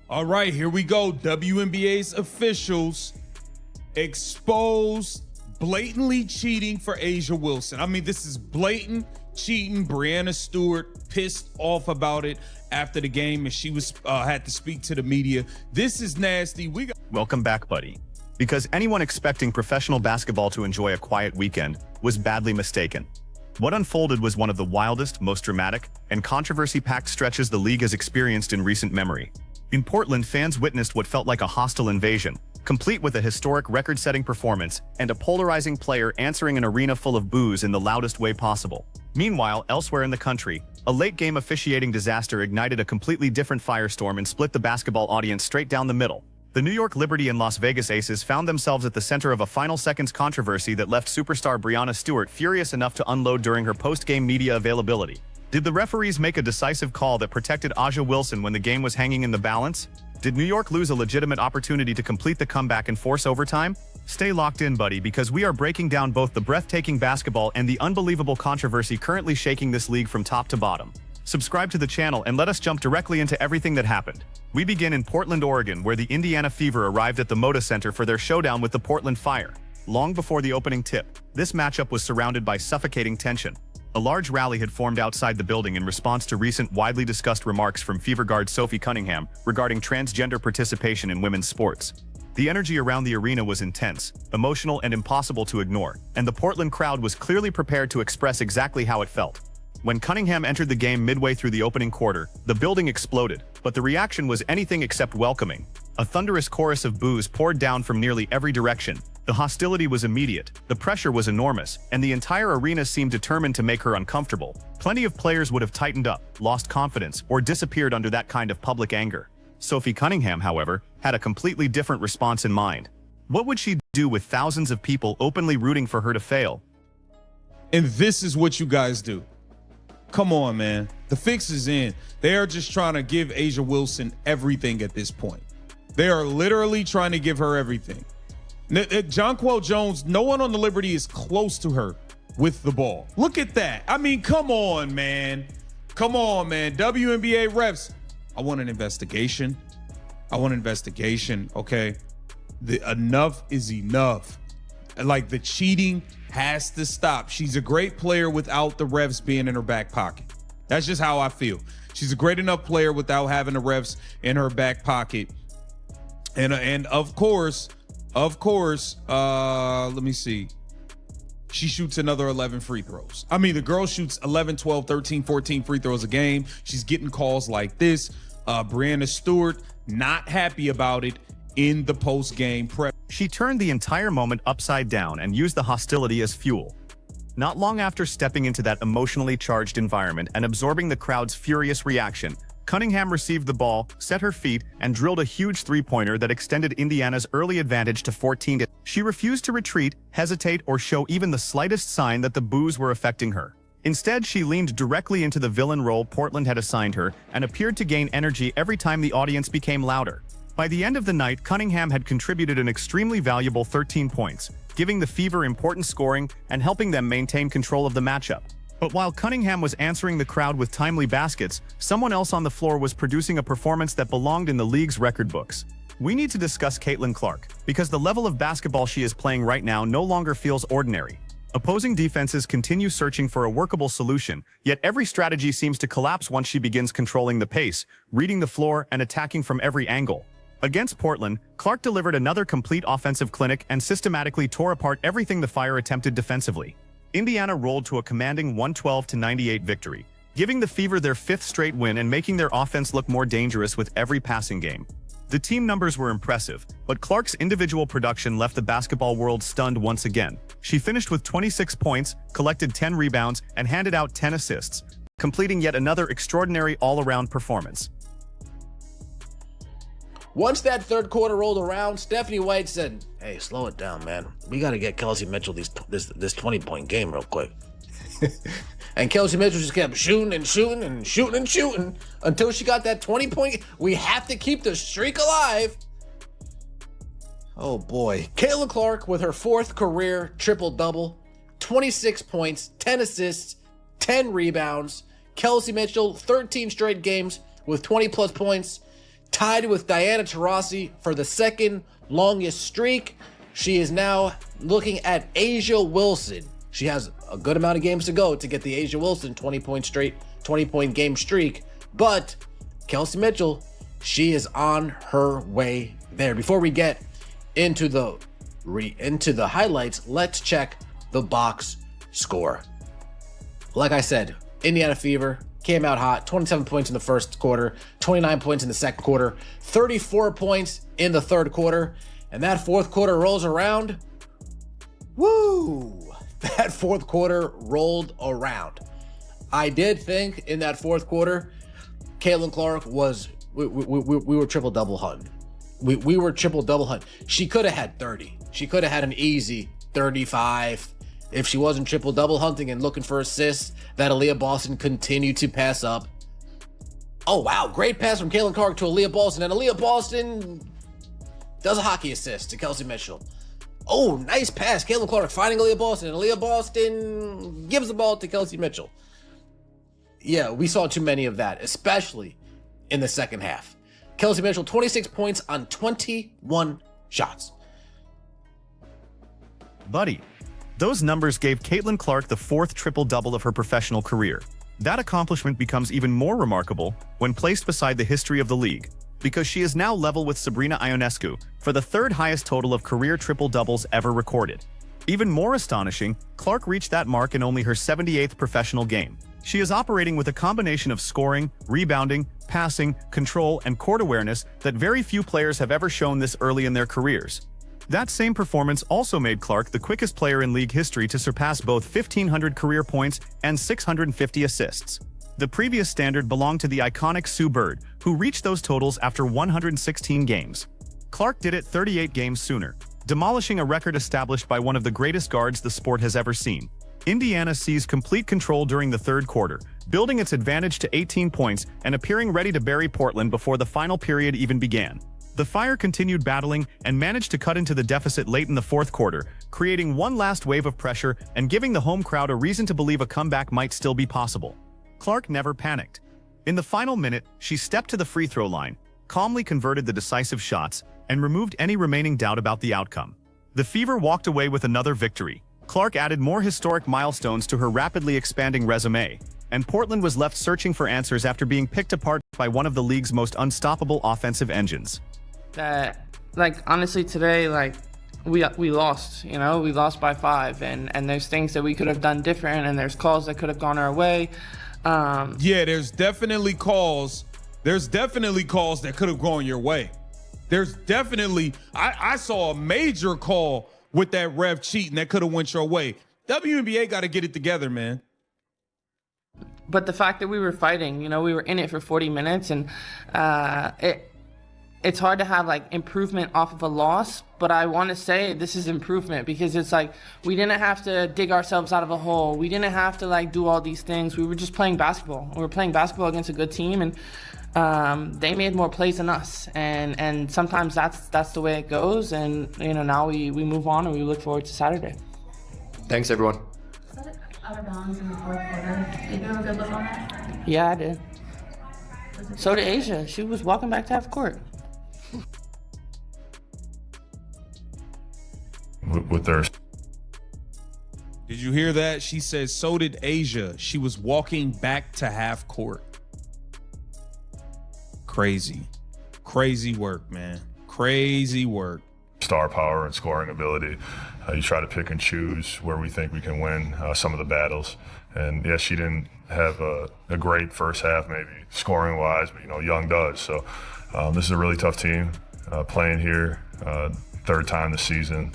All right, here we go. WNBA's officials exposed blatantly cheating for A'ja Wilson. I mean, this is blatant cheating. Breanna Stewart pissed off about it after the game, and she was had to speak to the media. This is nasty. Welcome back, buddy. Because anyone expecting professional basketball to enjoy a quiet weekend was badly mistaken. What unfolded was one of the wildest, most dramatic, and controversy-packed stretches the league has experienced in recent memory. In Portland, fans witnessed what felt like a hostile invasion, complete with a historic record-setting performance and a polarizing player answering an arena full of boos in the loudest way possible. Meanwhile, elsewhere in the country, a late-game officiating disaster ignited a completely different firestorm and split the basketball audience straight down the middle. The New York Liberty and Las Vegas Aces found themselves at the center of a final seconds controversy that left superstar Breanna Stewart furious enough to unload during her post-game media availability. Did the referees make a decisive call that protected A'ja Wilson when the game was hanging in the balance? Did New York lose a legitimate opportunity to complete the comeback and force overtime? Stay locked in, buddy, because we are breaking down both the breathtaking basketball and the unbelievable controversy currently shaking this league from top to bottom. Subscribe to the channel and let us jump directly into everything that happened. We begin in Portland, Oregon, where the Indiana Fever arrived at the Moda Center for their showdown with the Portland Fire. Long before the opening tip, this matchup was surrounded by suffocating tension. A large rally had formed outside the building in response to recent widely discussed remarks from Fever guard Sophie Cunningham regarding transgender participation in women's sports. The energy around the arena was intense, emotional, and impossible to ignore, and the Portland crowd was clearly prepared to express exactly how it felt. When Cunningham entered the game midway through the opening quarter, the building exploded, but the reaction was anything except welcoming. A thunderous chorus of boos poured down from nearly every direction. The hostility was immediate, the pressure was enormous, and the entire arena seemed determined to make her uncomfortable. Plenty of players would have tightened up, lost confidence, or disappeared under that kind of public anger. Sophie Cunningham, however, had a completely different response in mind. What would she do with thousands of people openly rooting for her to fail? And this is what you guys do. Come on, man. The fix is in. They are just trying to give A'ja Wilson everything at this point. They are literally trying to give her everything. Jonquel Jones, no one on the Liberty is close to her with the ball. Look at that. I mean, come on, man. Come on, man. WNBA refs. I want an investigation. I want an investigation, okay? Enough is enough. Like, the cheating has to stop. She's a great player without the refs being in her back pocket. That's just how I feel. She's a great enough player without having the refs in her back pocket. And of course, let me see. She shoots another 11 free throws. I mean, the girl shoots 11, 12, 13, 14 free throws a game. She's getting calls like this. Breanna Stewart, not happy about it in the post-game prep. She turned the entire moment upside down and used the hostility as fuel. Not long after stepping into that emotionally charged environment and absorbing the crowd's furious reaction, Cunningham received the ball, set her feet, and drilled a huge three-pointer that extended Indiana's early advantage to 14. She refused to retreat, hesitate, or show even the slightest sign that the boos were affecting her. Instead, she leaned directly into the villain role Portland had assigned her and appeared to gain energy every time the audience became louder. By the end of the night, Cunningham had contributed an extremely valuable 13 points, giving the Fever important scoring and helping them maintain control of the matchup. But while Cunningham was answering the crowd with timely baskets, someone else on the floor was producing a performance that belonged in the league's record books. We need to discuss Caitlin Clark, because the level of basketball she is playing right now no longer feels ordinary. Opposing defenses continue searching for a workable solution, yet every strategy seems to collapse once she begins controlling the pace, reading the floor, and attacking from every angle. Against Portland, Clark delivered another complete offensive clinic and systematically tore apart everything the Fire attempted defensively. Indiana rolled to a commanding 112-98 victory, giving the Fever their fifth straight win and making their offense look more dangerous with every passing game. The team numbers were impressive, but Clark's individual production left the basketball world stunned once again. She finished with 26 points, collected 10 rebounds, and handed out 10 assists, completing yet another extraordinary all-around performance. Once that third quarter rolled around, Stephanie White said, "Hey, slow it down, man. We got to get Kelsey Mitchell this 20-point game real quick." And Kelsey Mitchell just kept shooting and shooting and shooting and shooting until she got that 20-point. We have to keep the streak alive. Oh boy. Caitlin Clark with her fourth career triple-double, 26 points, 10 assists, 10 rebounds. Kelsey Mitchell, 13 straight games with 20-plus points, tied with Diana Taurasi for the second longest streak. She is now looking at Asia Wilson. She has a good amount of games to go to get the Asia Wilson 20-point game streak. But Kelsey Mitchell, she is on her way there. Before we get into the highlights, let's check the box score. Like I said, Indiana Fever came out hot, 27 points in the first quarter, 29 points in the second quarter, 34 points in the third quarter, and that fourth quarter rolls around. Woo! That fourth quarter rolled around. I did think in that fourth quarter, Caitlin Clark was, we were triple-double hunting. We were triple-double hunting. She could have had 30. She could have had an easy 35 if she wasn't triple-double hunting and looking for assists that Aaliyah Boston continued to pass up. Oh, wow. Great pass from Caitlin Clark to Aaliyah Boston, and Aaliyah Boston does a hockey assist to Kelsey Mitchell. Oh, nice pass. Caitlin Clark finding Aaliyah Boston, and Aaliyah Boston gives the ball to Kelsey Mitchell. Yeah, we saw too many of that, especially in the second half. Kelsey Mitchell, 26 points on 21 shots. Buddy, those numbers gave Caitlin Clark the fourth triple-double of her professional career. That accomplishment becomes even more remarkable when placed beside the history of the league, because she is now level with Sabrina Ionescu for the third highest total of career triple-doubles ever recorded. Even more astonishing, Clark reached that mark in only her 78th professional game. She is operating with a combination of scoring, rebounding, passing, control, and court awareness that very few players have ever shown this early in their careers. That same performance also made Clark the quickest player in league history to surpass both 1,500 career points and 650 assists. The previous standard belonged to the iconic Sue Bird, who reached those totals after 116 games. Clark did it 38 games sooner, demolishing a record established by one of the greatest guards the sport has ever seen. Indiana seized complete control during the third quarter, building its advantage to 18 points and appearing ready to bury Portland before the final period even began. The Fire continued battling and managed to cut into the deficit late in the fourth quarter, creating one last wave of pressure and giving the home crowd a reason to believe a comeback might still be possible. Clark never panicked. In the final minute, she stepped to the free throw line, calmly converted the decisive shots, and removed any remaining doubt about the outcome. The Fever walked away with another victory. Clark added more historic milestones to her rapidly expanding resume, and Portland was left searching for answers after being picked apart by one of the league's most unstoppable offensive engines. Honestly, today, we lost, we lost by 5, and there's things that we could have done different, and there's calls that could have gone our way. Yeah, there's definitely calls that could have gone your way. There's definitely, I saw a major call with that ref cheating that could have went your way. WNBA got to get it together, man. But the fact that we were fighting, we were in it for 40 minutes, and it's hard to have improvement off of a loss, but I want to say this is improvement because it's we didn't have to dig ourselves out of a hole. We didn't have to do all these things. We were just playing basketball. We were playing basketball against a good team, and they made more plays than us. And sometimes that's the way it goes. And now we move on and we look forward to Saturday. Thanks, everyone. Was that out of bounds in the fourth quarter? Did you have a good look on that? Yeah, I did. So did Asia. She was walking back to half court. With their... Did you hear that? She says, so did Asia. She was walking back to half court. Crazy work, man. Crazy work. Star power and scoring ability. You try to pick and choose where we think we can win some of the battles. And yeah, she didn't have a great first half, maybe scoring wise, but Young does. So this is a really tough team playing here, third time this season.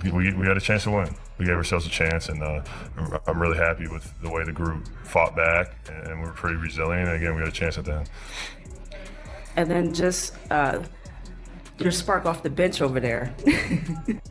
We had a chance to win. We gave ourselves a chance, and I'm really happy with the way the group fought back, and we were pretty resilient. And again, we had a chance at the end. And then just your spark off the bench over there.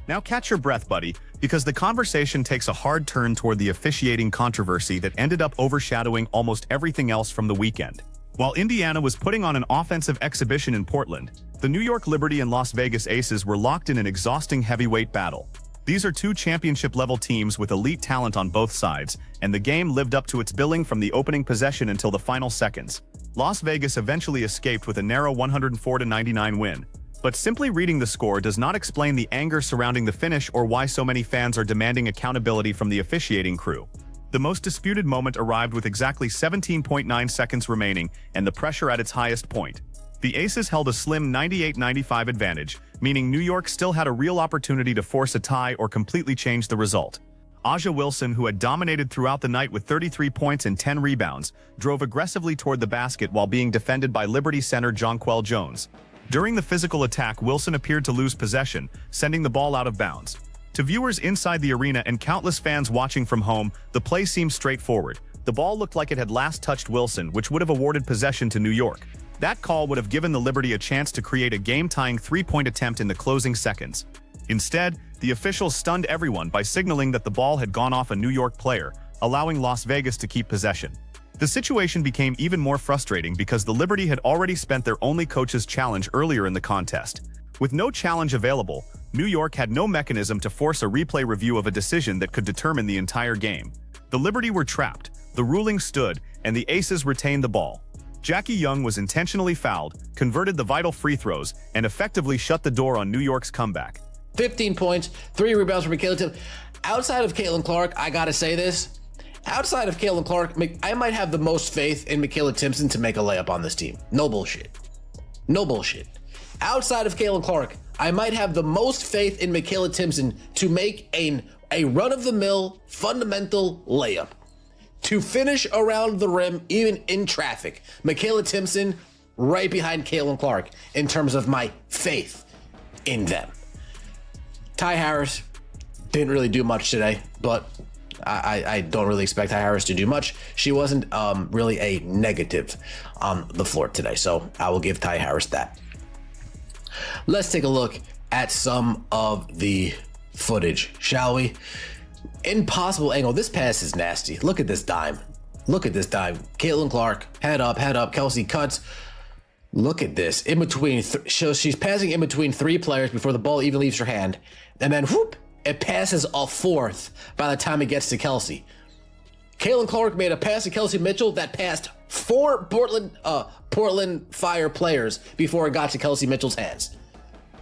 Now catch your breath, buddy, because the conversation takes a hard turn toward the officiating controversy that ended up overshadowing almost everything else from the weekend. While Indiana was putting on an offensive exhibition in Portland, the New York Liberty and Las Vegas Aces were locked in an exhausting heavyweight battle. These are two championship-level teams with elite talent on both sides, and the game lived up to its billing from the opening possession until the final seconds. Las Vegas eventually escaped with a narrow 104-99 win. But simply reading the score does not explain the anger surrounding the finish or why so many fans are demanding accountability from the officiating crew. The most disputed moment arrived with exactly 17.9 seconds remaining and the pressure at its highest point. The Aces held a slim 98-95 advantage, meaning New York still had a real opportunity to force a tie or completely change the result. A'ja Wilson, who had dominated throughout the night with 33 points and 10 rebounds, drove aggressively toward the basket while being defended by Liberty center Jonquel Jones. During the physical attack, Wilson appeared to lose possession, sending the ball out of bounds. To viewers inside the arena and countless fans watching from home, the play seemed straightforward. The ball looked like it had last touched Wilson, which would have awarded possession to New York. That call would have given the Liberty a chance to create a game-tying three-point attempt in the closing seconds. Instead, the officials stunned everyone by signaling that the ball had gone off a New York player, allowing Las Vegas to keep possession. The situation became even more frustrating because the Liberty had already spent their only coach's challenge earlier in the contest. With no challenge available, New York had no mechanism to force a replay review of a decision that could determine the entire game. The Liberty were trapped, the ruling stood, and the Aces retained the ball. Jackie Young was intentionally fouled, converted the vital free throws, and effectively shut the door on New York's comeback. 15 points, 3 rebounds for Michaela Timpson. Outside of Caitlin Clark, I gotta say this. Outside of Caitlin Clark, I might have the most faith in Michaela Timpson to make a layup on this team. No bullshit. No bullshit. Outside of Caitlin Clark, I might have the most faith in Michaela Timpson to make a run-of-the-mill fundamental layup. To finish around the rim, even in traffic. Michaela Timpson right behind Caitlin Clark in terms of my faith in them. Ty Harris didn't really do much today, but I don't really expect Ty Harris to do much. She wasn't really a negative on the floor today, so I will give Ty Harris that. Let's take a look at some of the footage, shall we? Impossible angle. This pass is nasty. Look at this dime. Look at this dime. Caitlin Clark, head up, head up. Kelsey cuts. Look at this. In between, she's passing in between 3 players before the ball even leaves her hand. And then, whoop, it passes a fourth by the time it gets to Kelsey. Caitlin Clark made a pass to Kelsey Mitchell that passed 4 Portland Fire players before it got to Kelsey Mitchell's hands.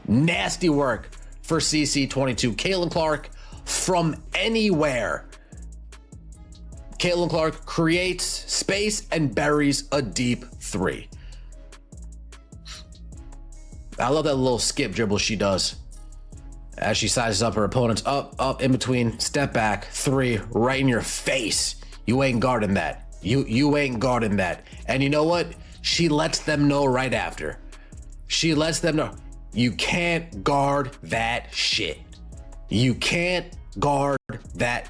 Nasty work for CC22. Caitlin Clark from anywhere. Caitlin Clark creates space and buries a deep 3. I love that little skip dribble she does as she sizes up her opponents. Up, in between, step back, 3, right in your face. You ain't guarding that. You ain't guarding that. And you know what? She lets them know right after. She lets them know, you can't guard that shit. You can't guard that.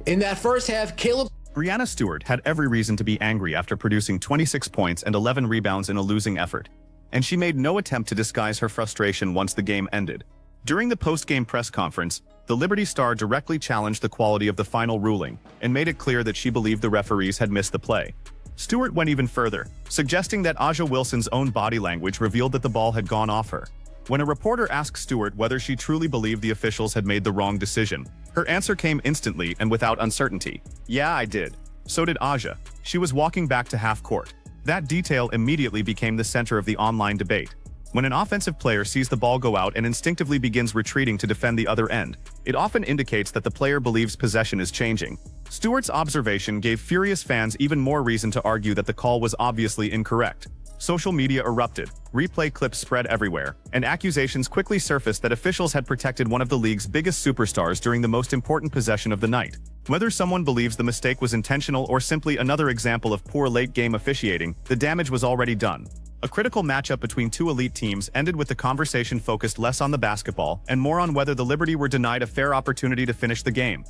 In that first half, Caleb... Breanna Stewart had every reason to be angry after producing 26 points and 11 rebounds in a losing effort. And she made no attempt to disguise her frustration once the game ended. During the post-game press conference, the Liberty star directly challenged the quality of the final ruling and made it clear that she believed the referees had missed the play. Stewart went even further, suggesting that A'ja Wilson's own body language revealed that the ball had gone off her. When a reporter asked Stewart whether she truly believed the officials had made the wrong decision, her answer came instantly and without uncertainty. Yeah, I did. So did A'ja. She was walking back to half court. That detail immediately became the center of the online debate. When an offensive player sees the ball go out and instinctively begins retreating to defend the other end, it often indicates that the player believes possession is changing. Stewart's observation gave furious fans even more reason to argue that the call was obviously incorrect. Social media erupted, replay clips spread everywhere, and accusations quickly surfaced that officials had protected one of the league's biggest superstars during the most important possession of the night. Whether someone believes the mistake was intentional or simply another example of poor late-game officiating, the damage was already done. A critical matchup between 2 elite teams ended with the conversation focused less on the basketball and more on whether the Liberty were denied a fair opportunity to finish the game.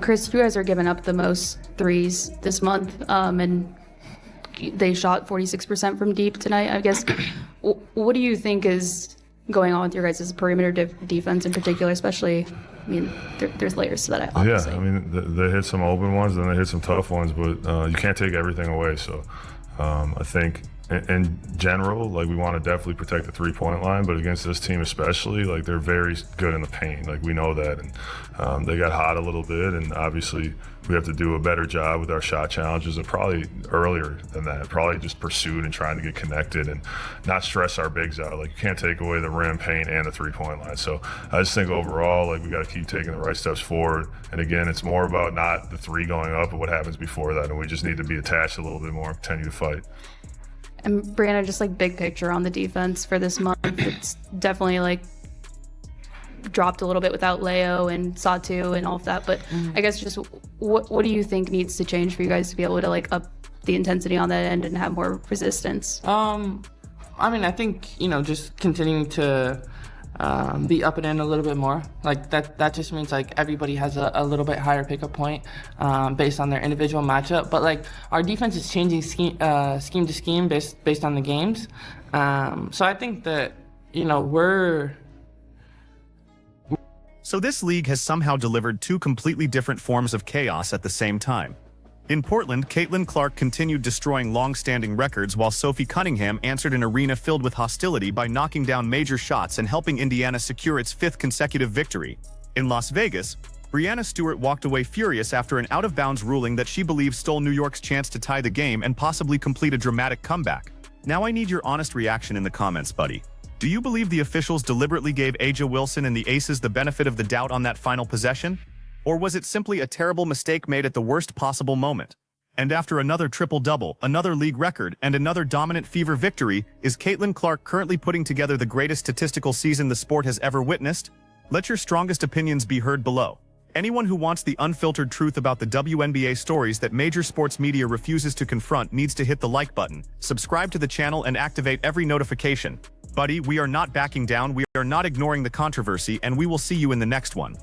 Chris, you guys are giving up the most threes this month, and they shot 46% from deep tonight. I guess, what do you think is going on with your guys' perimeter defense in particular, especially, I mean, there's layers to that, obviously. Yeah, I mean, they hit some open ones, then they hit some tough ones, but you can't take everything away. So I think in general, like we want to definitely protect the three-point line, but against this team especially, like they're very good in the paint. Like we know that, and they got hot a little bit, and obviously we have to do a better job with our shot challenges, and probably earlier than that, probably just pursuit and trying to get connected and not stress our bigs out. Like you can't take away the rim, paint, and the three-point line. So I just think overall, like we got to keep taking the right steps forward. And again, it's more about not the three going up, but what happens before that, and we just need to be attached a little bit more and continue to fight. And Brianna, just like big picture on the defense for this month, it's definitely like dropped a little bit without Leo and Satu and all of that. But I guess just what do you think needs to change for you guys to be able to like up the intensity on that end and have more resistance? I mean, I think, just continuing to be up and in a little bit more. Like that just means like everybody has a little bit higher pickup point based on their individual matchup. But like our defense is changing scheme to scheme based on the games. So I think that So this league has somehow delivered two completely different forms of chaos at the same time. In Portland, Caitlin Clark continued destroying long-standing records while Sophie Cunningham answered an arena filled with hostility by knocking down major shots and helping Indiana secure its 5th consecutive victory. In Las Vegas, Breanna Stewart walked away furious after an out-of-bounds ruling that she believes stole New York's chance to tie the game and possibly complete a dramatic comeback. Now I need your honest reaction in the comments, buddy. Do you believe the officials deliberately gave A'ja Wilson and the Aces the benefit of the doubt on that final possession? Or was it simply a terrible mistake made at the worst possible moment? And after another triple-double, another league record, and another dominant Fever victory, is Caitlin Clark currently putting together the greatest statistical season the sport has ever witnessed? Let your strongest opinions be heard below. Anyone who wants the unfiltered truth about the WNBA stories that major sports media refuses to confront needs to hit the like button, subscribe to the channel, and activate every notification. Buddy, we are not backing down, we are not ignoring the controversy, and we will see you in the next one.